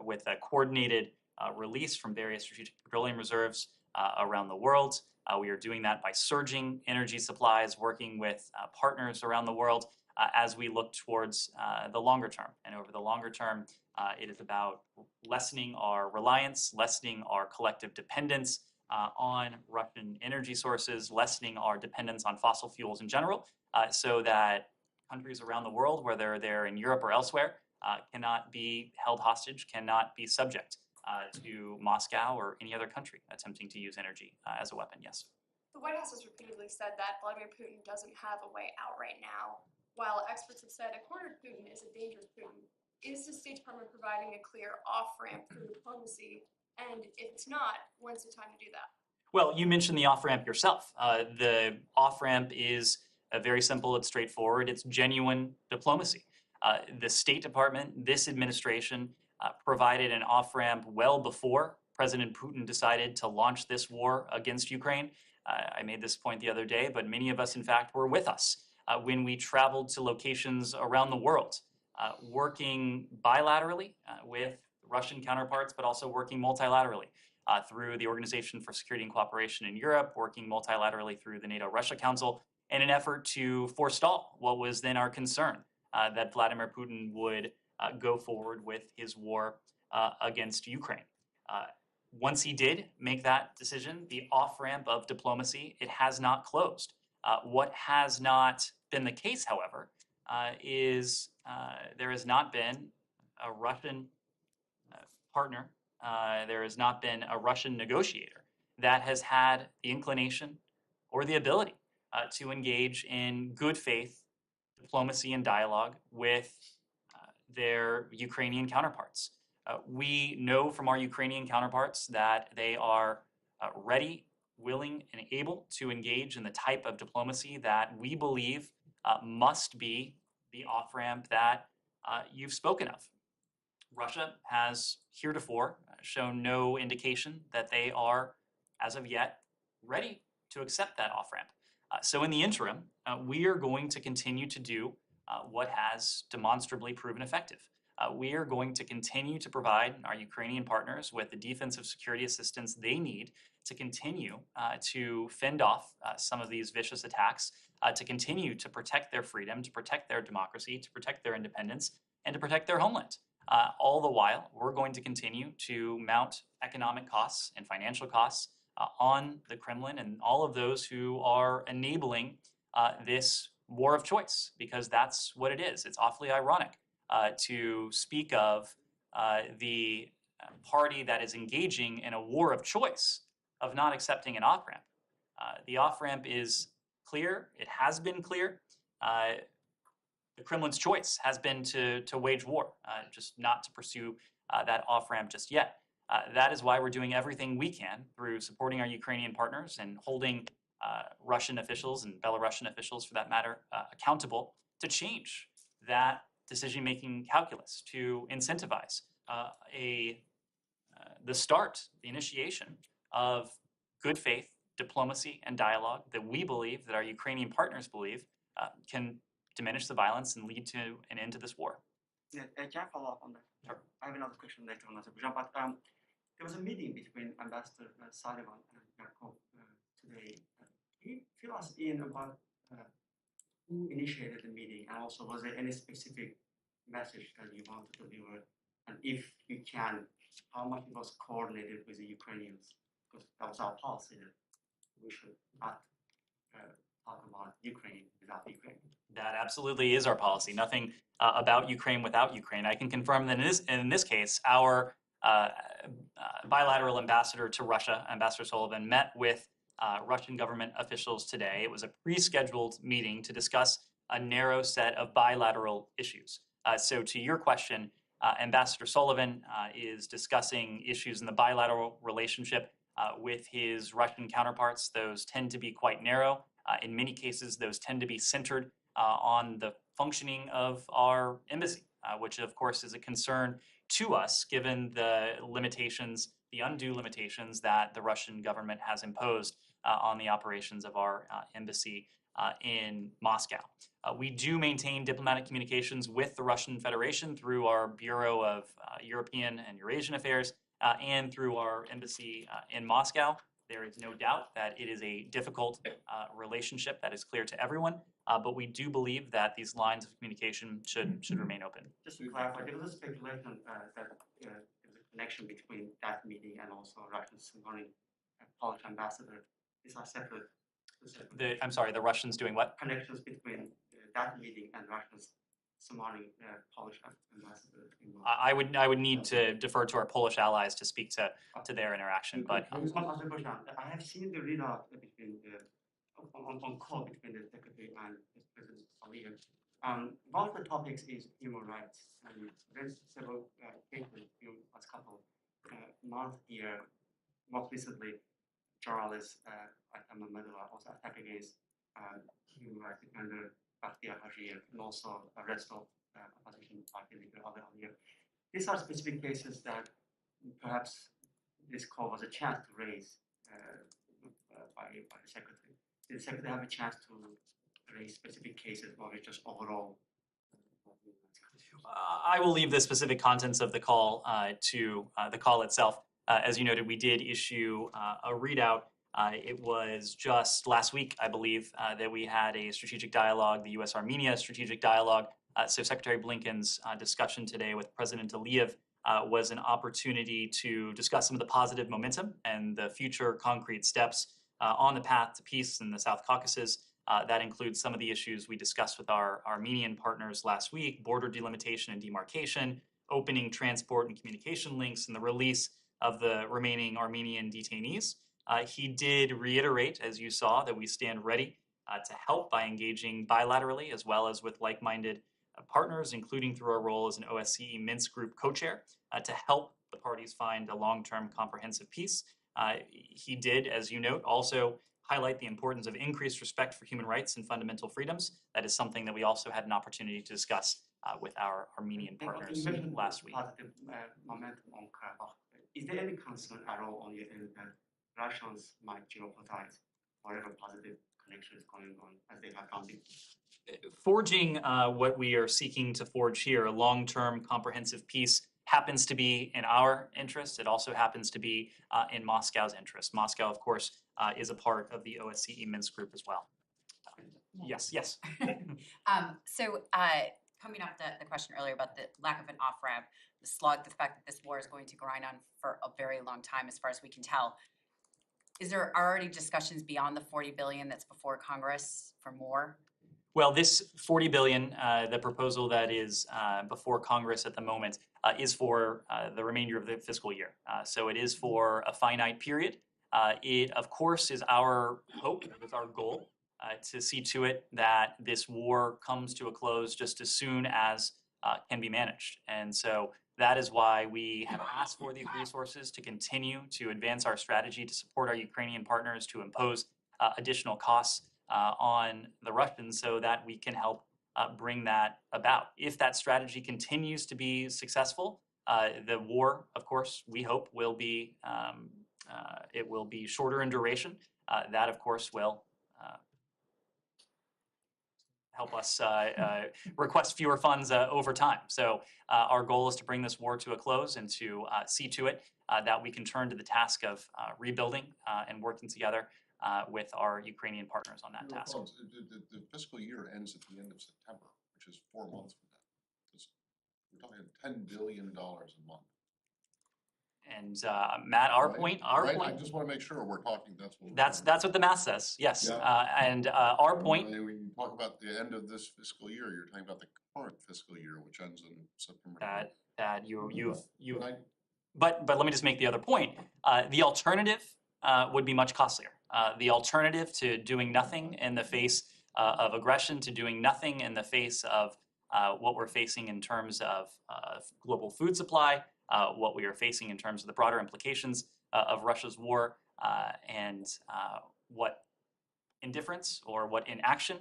with a coordinated release from various strategic petroleum reserves around the world. We are doing that by surging energy supplies, working with partners around the world as we look towards the longer term. And over the longer term, it is about lessening our reliance, lessening our collective dependence on Russian energy sources, lessening our dependence on fossil fuels in general, so that countries around the world, whether they're in Europe or elsewhere, cannot be held hostage, cannot be subject to Moscow or any other country attempting to use energy as a weapon, yes. The White House has repeatedly said that Vladimir Putin doesn't have a way out right now, while experts have said a cornered Putin is a dangerous Putin. Is the State Department providing a clear off-ramp through diplomacy? And if it's not, when's the time to do that? Well, you mentioned the off-ramp yourself. The off-ramp is very simple, it's straightforward, it's genuine diplomacy. The State Department, this administration, provided an off-ramp well before President Putin decided to launch this war against Ukraine. I made this point the other day, but many of us, in fact, were with us when we traveled to locations around the world, working bilaterally with Russian counterparts, but also working multilaterally through the Organization for Security and Cooperation in Europe, working multilaterally through the NATO-Russia Council in an effort to forestall what was then our concern, that Vladimir Putin would go forward with his war against Ukraine. Once he did make that decision, the off-ramp of diplomacy, it has not closed. What has not been the case, however, is there has not been a Russian partner, there has not been a Russian negotiator that has had the inclination or the ability to engage in good faith diplomacy and dialogue with their Ukrainian counterparts. We know from our Ukrainian counterparts that they are ready, willing, and able to engage in the type of diplomacy that we believe must be the off-ramp that you've spoken of. Russia has heretofore shown no indication that they are, as of yet, ready to accept that off-ramp. So in the interim, we are going to continue to do what has demonstrably proven effective. We are going to continue to provide our Ukrainian partners with the defensive security assistance they need to continue to fend off some of these vicious attacks, to continue to protect their freedom, to protect their democracy, to protect their independence, and to protect their homeland. All the while, we're going to continue to mount economic costs and financial costs on the Kremlin and all of those who are enabling this war of choice, because that's what it is. It's awfully ironic to speak of the party that is engaging in a war of choice of not accepting an off-ramp. The off-ramp is clear. It has been clear. The Kremlin's choice has been to wage war, just not to pursue that off-ramp just yet. That is why we're doing everything we can through supporting our Ukrainian partners and holding Russian officials and Belarusian officials, for that matter, accountable to change that decision-making calculus, to incentivize the initiation of good faith diplomacy and dialogue that we believe, that our Ukrainian partners believe, can diminish the violence and lead to an end to this war. Yeah, can I follow up on that? Sure. I have another question later on Azerbaijan, but there was a meeting between Ambassador Sullivan and Yakov today. Can you fill us in about who initiated the meeting, and also was there any specific message that you wanted to deliver, and if you can, how much it was coordinated with the Ukrainians? Because that was our policy that we should not talk about Ukraine without Ukraine. That absolutely is our policy. Nothing about Ukraine without Ukraine. I can confirm that in this case, our bilateral ambassador to Russia, Ambassador Sullivan, met with Russian government officials today. It was a pre-scheduled meeting to discuss a narrow set of bilateral issues. So to your question, Ambassador Sullivan is discussing issues in the bilateral relationship with his Russian counterparts. Those tend to be quite narrow. In many cases, those tend to be centered on the functioning of our embassy, which of course is a concern to us given the limitations, the undue limitations that the Russian government has imposed on the operations of our embassy in Moscow. We do maintain diplomatic communications with the Russian Federation through our Bureau of European and Eurasian Affairs and through our embassy in Moscow. There is no doubt that it is a difficult relationship that is clear to everyone, but we do believe that these lines of communication should remain open. Just to clarify, there was a speculation that there was a connection between that meeting and also Russia's summoning Polish ambassador. These are separate. I'm sorry, the Russians doing what? Connections between that meeting and Russia's summoning Polish ambassador. I would need to defer to our Polish allies to speak to their interaction, but Azerbaijan, I have seen the readout between on call between the Secretary and President Aliyev. One of the topics is human rights, and there's several cases in the last couple months here. Most recently, journalists like Medela also attacked against human rights defender Bakhtiar Hajir, and also arrest of opposition party leader Ali Aliyev. These are specific cases that perhaps this call was a chance to raise by the Secretary. Did the Secretary have a chance to raise specific cases or just overall? I will leave the specific contents of the call to the call itself. As you noted, we did issue a readout. It was just last week, I believe, that we had a strategic dialogue, the U.S.-Armenia strategic dialogue. So Secretary Blinken's discussion today with President Aliyev was an opportunity to discuss some of the positive momentum and the future concrete steps on the path to peace in the South Caucasus. That includes some of the issues we discussed with our Armenian partners last week: border delimitation and demarcation, opening transport and communication links, and the release of the remaining Armenian detainees. He did reiterate, as you saw, that we stand ready to help by engaging bilaterally as well as with like-minded partners, including through our role as an OSCE Minsk Group co-chair, to help the parties find a long-term comprehensive peace. He did, as you note, also highlight the importance of increased respect for human rights and fundamental freedoms. That is something that we also had an opportunity to discuss with our Armenian partners last week. Positive momentum on Karabakh. Is there any concern at all on your end that Russians might jeopardize whatever positive connections going on as they have done before? Forging what we are seeking to forge here, a long-term comprehensive peace, happens to be in our interest. It also happens to be in Moscow's interest. Moscow, of course, is a part of the OSCE Minsk Group as well. Yes. So coming off the question earlier about the lack of an off-ramp, the slug, the fact that this war is going to grind on for a very long time, as far as we can tell, is there already discussions beyond the $40 billion that's before Congress for more? Well, this $40 billion, the proposal that is before Congress at the moment, is for the remainder of the fiscal year. So it is for a finite period. It, of course, is our hope, it's our goal to see to it that this war comes to a close just as soon as can be managed. And so that is why we have asked for these resources to continue to advance our strategy to support our Ukrainian partners, to impose additional costs on the Russians so that we can help bring that about. If that strategy continues to be successful, the war, of course, we hope will be it will be shorter in duration. That, of course, will help us request fewer funds over time. So our goal is to bring this war to a close and to see to it that we can turn to the task of rebuilding and working together with our Ukrainian partners on that task. The fiscal year ends at the end of September, which is 4 months from now. We're talking $10 billion a month. And Matt, our point. I just want to make sure we're talking. That's what the math says. Yes, yeah. And our point. When you talk about the end of this fiscal year, you're talking about the current fiscal year, which ends in September. But let me just make the other point. The alternative would be much costlier. The alternative to doing nothing in the face of aggression, to doing nothing in the face of what we're facing in terms of global food supply, what we are facing in terms of the broader implications of Russia's war, and what indifference or what inaction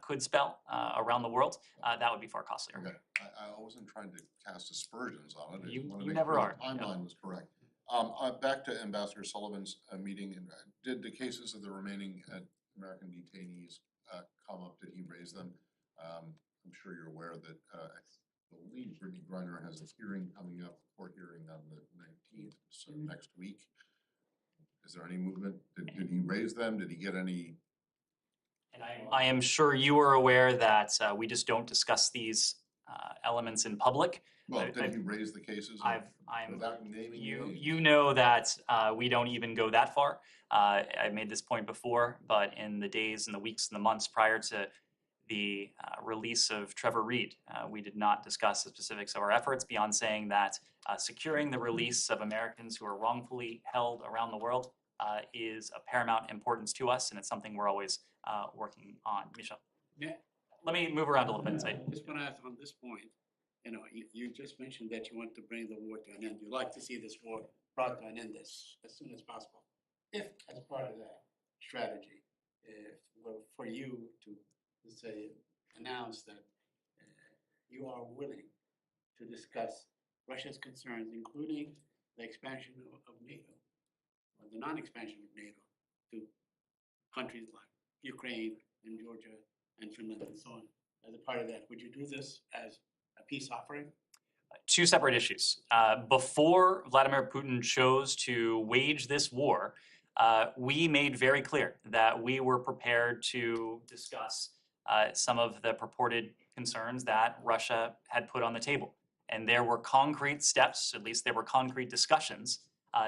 could spell around the world, that would be far costlier. Okay, I wasn't trying to cast aspersions on it. I You- just wanted you to make never sure are, the timeline was correct. Back to Ambassador Sullivan's meeting, and did the cases of the remaining American detainees come up? Did he raise them? I'm sure you're aware that I believe Brittany Griner has a hearing coming up, a court hearing on the 19th, so next week. Is there any movement? Did he raise them? Did he get any? And I am sure you are aware that we just don't discuss these elements in public. Well, did he raise the cases without naming names? You know that we don't even go that far. I made this point before, but in the days and the weeks and the months prior to the release of Trevor Reed, we did not discuss the specifics of our efforts beyond saying that securing the release of Americans who are wrongfully held around the world is of paramount importance to us, and it's something we're always working on. Michel, Yeah. let me move around a little bit. I just want to ask on this point, you just mentioned that you want to bring the war to an end. You'd like to see this war brought to an end as soon as possible. If, as part of that strategy, for you to say, announce that you are willing to discuss Russia's concerns, including the expansion of NATO, or the non-expansion of NATO to countries like Ukraine and Georgia and Finland and so on. As a part of that, would you do this as a peace offering? Two separate issues. Before Vladimir Putin chose to wage this war, we made very clear that we were prepared to discuss some of the purported concerns that Russia had put on the table. And there were concrete steps, at least there were concrete discussions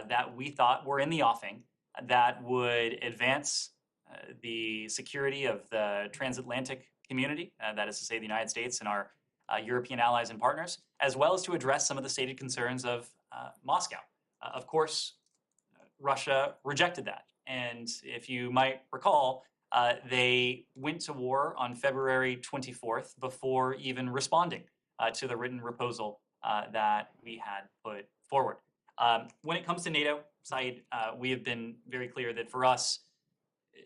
that we thought were in the offing that would advance the security of the transatlantic community, that is to say the United States and our European allies and partners, as well as to address some of the stated concerns of Moscow. Of course, Russia rejected that. And if you might recall, they went to war on February 24th before even responding to the written proposal that we had put forward. When it comes to NATO, Saeed, we have been very clear that for us,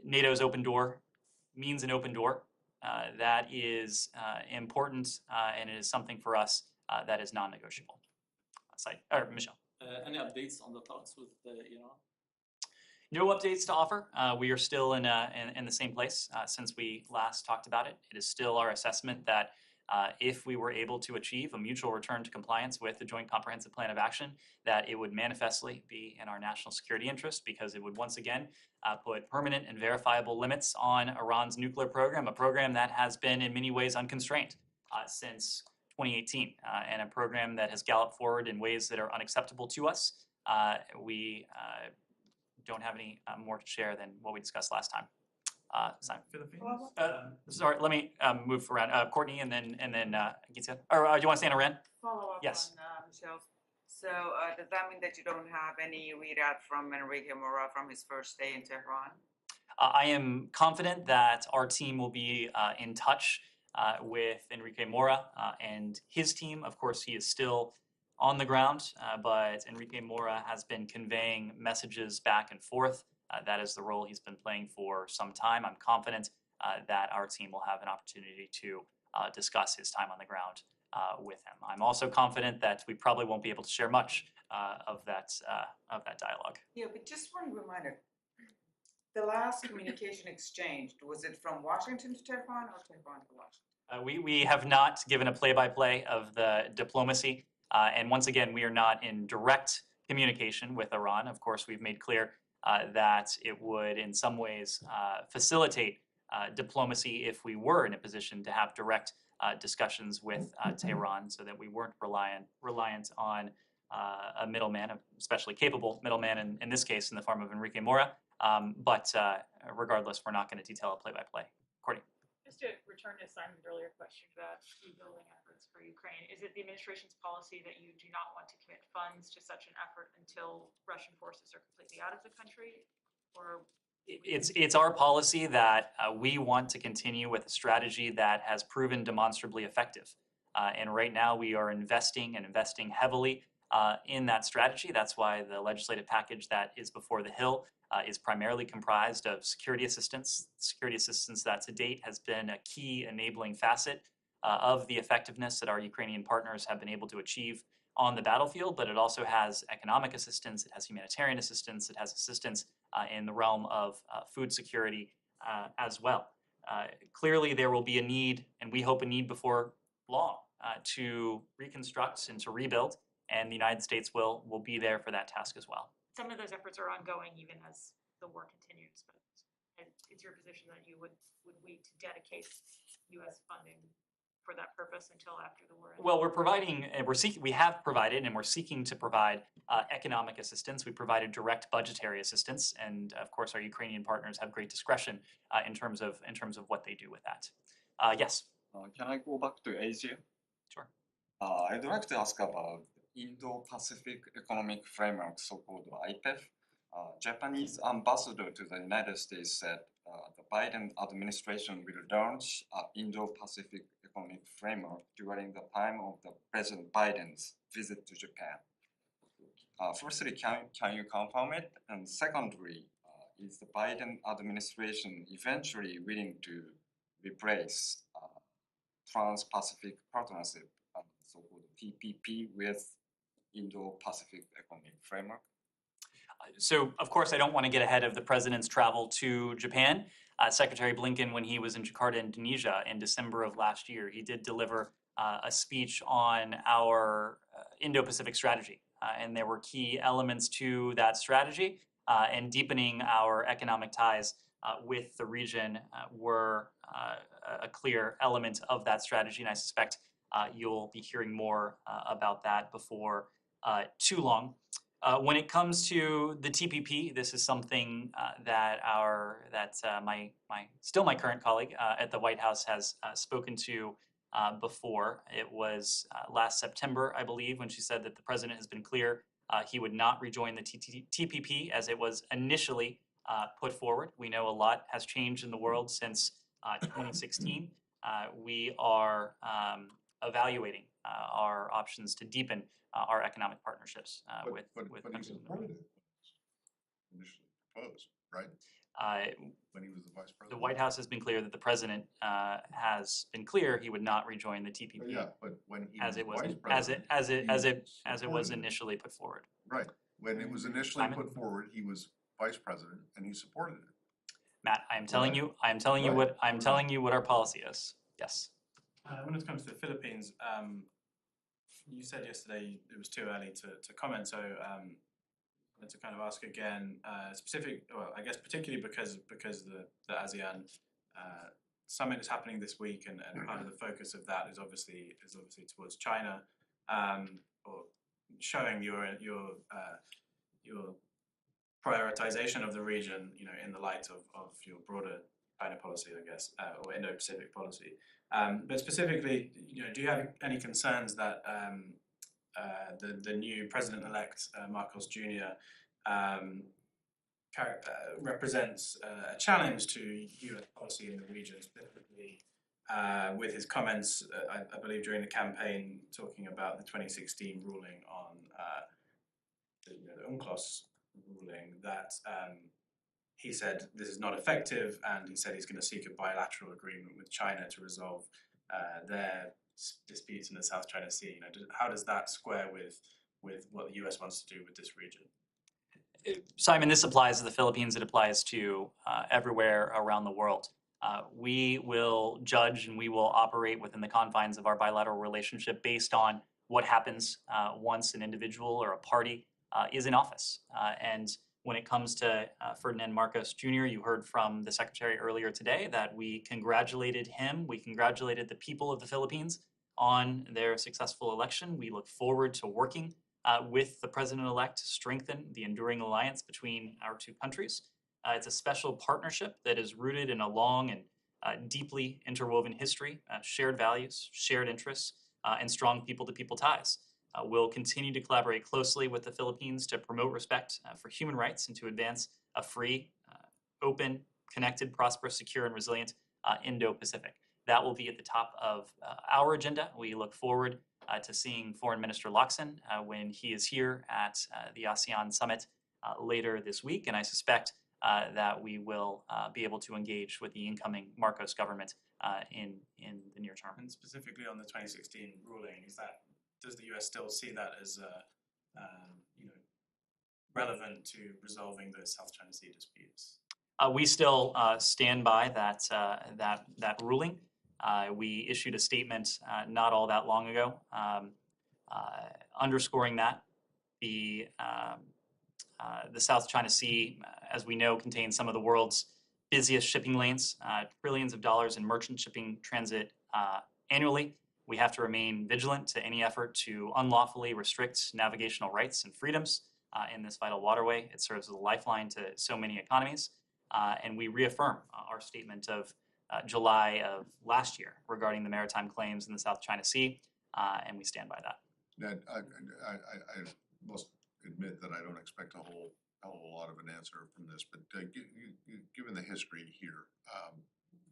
NATO's open door means an open door. That is important, and it is something for us that is non-negotiable. Saeed, or Michel. Any updates on the talks with Iran? No updates to offer. We are still in the same place since we last talked about it. It is still our assessment that if we were able to achieve a mutual return to compliance with the Joint Comprehensive Plan of Action, that it would manifestly be in our national security interest, because it would once again put permanent and verifiable limits on Iran's nuclear program, a program that has been in many ways unconstrained since 2018, and a program that has galloped forward in ways that are unacceptable to us. We don't have any more to share than what we discussed last time. Simon. Sorry, let me move around. Courtney, and then Gita. Or do you want to stay in Iran? Follow up Yes. on Michelle. So does that mean that you don't have any readout from Enrique Mora from his first day in Tehran? I am confident that our team will be in touch with Enrique Mora and his team. Of course, he is still on the ground, but Enrique Mora has been conveying messages back and forth. That is the role he's been playing for some time. I'm confident that our team will have an opportunity to discuss his time on the ground with him. I'm also confident that we probably won't be able to share much of that dialogue. Yeah, but just one reminder. The last communication exchanged, was it from Washington to Tehran or Tehran to Washington? We have not given a play-by-play of the diplomacy. And once again, we are not in direct communication with Iran. Of course, we've made clear that it would in some ways facilitate diplomacy if we were in a position to have direct discussions with Tehran, so that we weren't reliant on a middleman, especially capable middleman in this case in the form of Enrique Mora. But regardless, we're not going to detail a play-by-play. Courtney. Just to return to Simon's earlier question about rebuilding efforts for Ukraine, is it the administration's policy that you do not want to commit funds to such an effort until Russian forces are completely out of the country? Or it's our policy that we want to continue with a strategy that has proven demonstrably effective. And right now we are investing heavily in that strategy. That's why the legislative package that is before the Hill is primarily comprised of security assistance. Security assistance that to date has been a key enabling facet of the effectiveness that our Ukrainian partners have been able to achieve on the battlefield, but it also has economic assistance, it has humanitarian assistance, it has assistance in the realm of food security as well. Clearly there will be a need, and we hope a need before long, to reconstruct and to rebuild, and the United States will be there for that task as well. Some of those efforts are ongoing even as the war continues, but it's your position that you would wait to dedicate U.S. funding for that purpose until after the war ends? Well, we're providing, we have provided, and we're seeking to provide economic assistance. We provided direct budgetary assistance, and of course, our Ukrainian partners have great discretion in terms of what they do with that. Yes. Can I go back to Asia? Sure. I'd like to ask about Indo-Pacific Economic Framework, so-called IPEF. Japanese ambassador to the United States said the Biden administration will launch an Indo-Pacific Economic Framework during the time of the President Biden's visit to Japan. Firstly, can you confirm it? And secondly, is the Biden administration eventually willing to replace Trans-Pacific Partnership, so-called TPP, with Indo-Pacific Economic Framework? So, of course, I don't want to get ahead of the president's travel to Japan. Secretary Blinken, when he was in Jakarta, Indonesia in December of last year, he did deliver a speech on our Indo-Pacific strategy. And there were key elements to that strategy, and deepening our economic ties with the region were a clear element of that strategy. And I suspect you'll be hearing more about that before too long. When it comes to the TPP, this is something that my current colleague at the White House has spoken to before. It was last September, I believe, when she said that the president has been clear he would not rejoin the TPP as it was initially put forward. We know a lot has changed in the world since 2016. We are evaluating our options to deepen our economic partnerships with But he supported it when it was initially proposed, right? When he was the vice president. The White House has been clear that the president has been clear he would not rejoin the TPP. Yeah, but when he as was it was vice president, as it was initially put forward. Right. When it was initially put forward, he was vice president and he supported it. Matt, I'm telling you what our policy is. Yes. When it comes to the Philippines, you said yesterday it was too early to comment, so I wanted to kind of ask again, I guess particularly because the ASEAN summit is happening this week, and part of the focus of that is obviously towards China, or showing your prioritization of the region, in the light of your broader China policy, I guess, or Indo-Pacific policy. But specifically, do you have any concerns that the new president-elect Marcos Jr. Represents a challenge to U.S. policy in the region, specifically with his comments, I believe, during the campaign, talking about the 2016 ruling on the UNCLOS ruling, that he said this is not effective, and he said he's going to seek a bilateral agreement with China to resolve their disputes in the South China Sea. How does that square with what the US wants to do with this region? Simon, this applies to the Philippines. It applies to everywhere around the world. We will judge and we will operate within the confines of our bilateral relationship based on what happens once an individual or a party is in office. And when it comes to Ferdinand Marcos Jr., you heard from the Secretary earlier today that we congratulated him. We congratulated the people of the Philippines on their successful election. We look forward to working with the President-elect to strengthen the enduring alliance between our two countries. It's a special partnership that is rooted in a long and deeply interwoven history, shared values, shared interests, and strong people-to-people ties. We'll continue to collaborate closely with the Philippines to promote respect for human rights and to advance a free, open, connected, prosperous, secure, and resilient Indo-Pacific. that will be at the top of our agenda. We look forward to seeing Foreign Minister Locsin when he is here at the ASEAN Summit later this week, and I suspect that we will be able to engage with the incoming Marcos government in the near term. And specifically on the 2016 ruling, does the US still see that as relevant to resolving the South China Sea disputes? We still stand by that ruling. We issued a statement not all that long ago, underscoring that the South China Sea, as we know, contains some of the world's busiest shipping lanes, trillions of dollars in merchant shipping transit annually. We have to remain vigilant to any effort to unlawfully restrict navigational rights and freedoms in this vital waterway. It serves as a lifeline to so many economies. And we reaffirm our statement of July of last year regarding the maritime claims in the South China Sea, and we stand by that. Ned, I must admit that I don't expect a whole lot of an answer from this, but given the history here,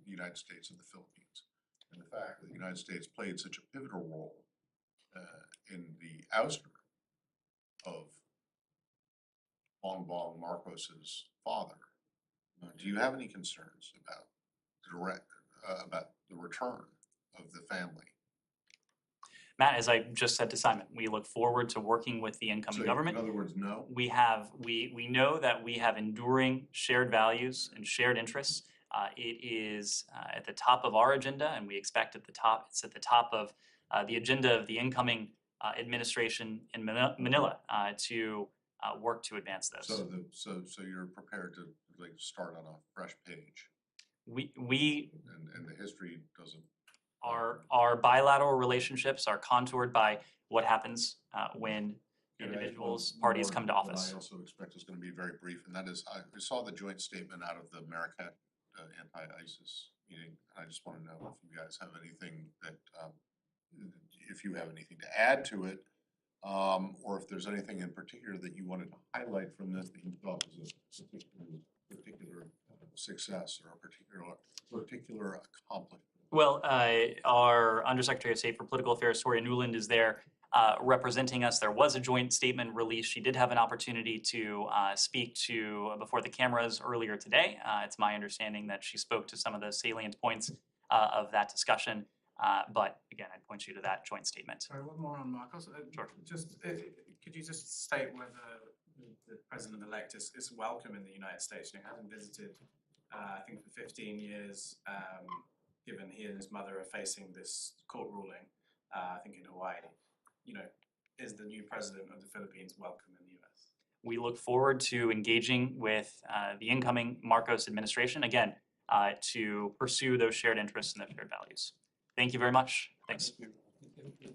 the United States and the Philippines, and the fact that the United States played such a pivotal role in the ouster of Bongbong Marcos's father, do you have any concerns about the return of the family? Matt, as I just said to Simon, we look forward to working with the incoming government. In other words, no? We know that we have enduring shared values and shared interests. It is at the top of our agenda, and we expect it's at the top of the agenda of the incoming administration in Manila to work to advance those. So you're prepared to start on a fresh page. And the history doesn't. Our bilateral relationships are contoured by what happens when parties come to office. I also expect it's going to be very brief, and that is, I saw the joint statement out of the Marrakesh anti-ISIS meeting. I just want to know if you guys have anything if you have anything to add to it, or if there's anything in particular that you wanted to highlight from this that you thought was a particular success or a particular accomplishment. Well, our Undersecretary of State for Political Affairs, Toria Nuland, is there representing us. There was a joint statement released. She did have an opportunity to speak before the cameras earlier today. It's my understanding that she spoke to some of the salient points of that discussion. But again, I'd point you to that joint statement. Sorry, one more on Marcos. Sure. Could you just state whether the president-elect is welcome in the United States? He hasn't visited, I think, for 15 years. Given he and his mother are facing this court ruling, I think in Hawaii, is the new president of the Philippines welcome in the US? We look forward to engaging with the incoming Marcos administration, again, to pursue those shared interests and those shared values. Thank you very much. Thanks. Thank you.